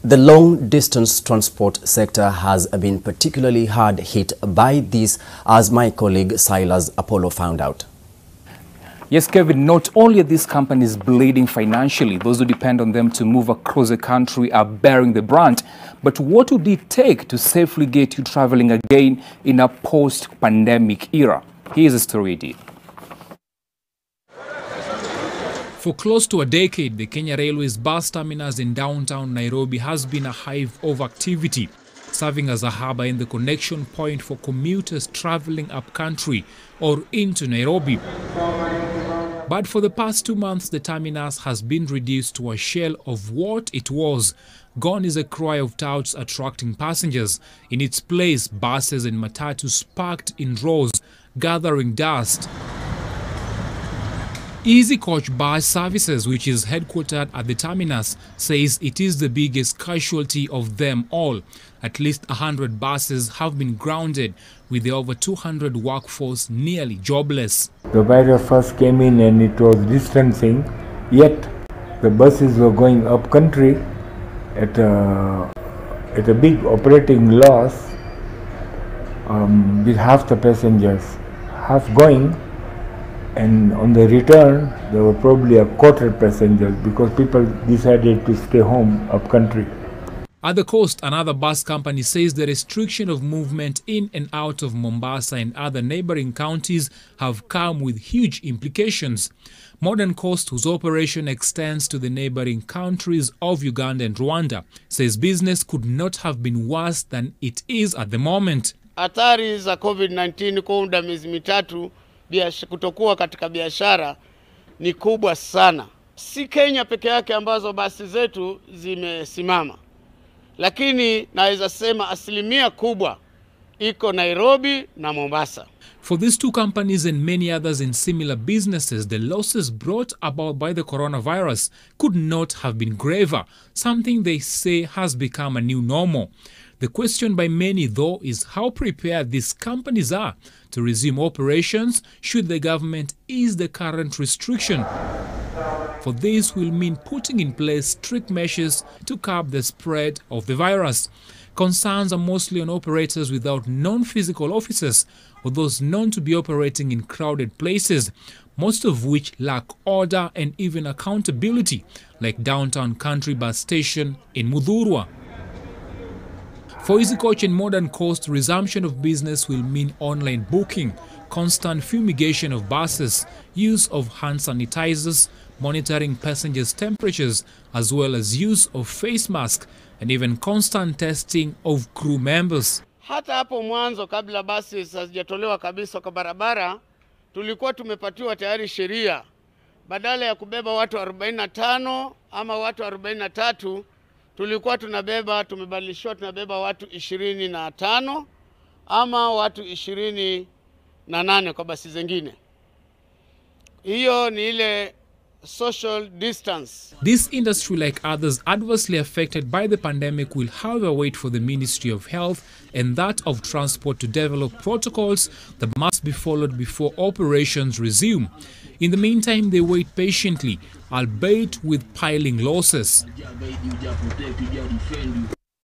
The long-distance transport sector has been particularly hard hit by this, as my colleague Silas Apollo found out. Yes, Kevin, not only are these companies bleeding financially, those who depend on them to move across the country are bearing the brunt, but what would it take to safely get you traveling again in a post-pandemic era? Here's a story deep. For close to a decade, the Kenya Railways bus terminus in downtown Nairobi has been a hive of activity, serving as a hub and the connection point for commuters traveling up country or into Nairobi. But for the past 2 months, the terminus has been reduced to a shell of what it was. Gone is a cry of touts attracting passengers. In its place, buses and matatus parked in rows, gathering dust. Easy Coach Bus Services, which is headquartered at the terminus, says it is the biggest casualty of them all. At least 100 buses have been grounded, with the over 200 workforce nearly jobless. The virus first came in and it was distancing, yet the buses were going up country at a big operating loss, with half the passengers, half going. And on the return, there were probably a quarter passengers because people decided to stay home up country. At the coast, another bus company says the restriction of movement in and out of Mombasa and other neighboring counties have come with huge implications. Modern Coast, whose operation extends to the neighboring countries of Uganda and Rwanda, says business could not have been worse than it is at the moment. Athari za COVID-19 kwa muda miezi mitatu kutokuwa katika biashara ni kubwa sana. Si Kenya peke yake ambazo basi zetu zimesimama, lakini naweza sema asilimia kubwa iko Nairobi na Mombasa. For these two companies and many others in similar businesses, the losses brought about by the coronavirus could not have been graver, something they say has become a new normal. The question by many, though, is how prepared these companies are to resume operations should the government ease the current restriction. For this will mean putting in place strict measures to curb the spread of the virus. Concerns are mostly on operators without non-physical officers or those known to be operating in crowded places, most of which lack order and even accountability, like downtown Country Bus Station in Muthurwa. For Easy Coach and Modern Coast, resumption of business will mean online booking, constant fumigation of buses, use of hand sanitizers, monitoring passengers' temperatures, as well as use of face masks, and even constant testing of crew members. Hata hapo mwanzo kabla basi hazijatolewa kabisa kwa barabara, tulikuwa tumepatiwa tayari sheria. Badala ya kubeba watu 45 ama watu 43, tulikuwa tumebadilishwa tunabeba watu 25 ama watu 28 kwa basi zingine. Hiyo ni ile social distance. This industry, like others adversely affected by the pandemic, will however wait for the Ministry of Health and that of Transport to develop protocols that must be followed before operations resume. In the meantime, they wait patiently, albeit with piling losses.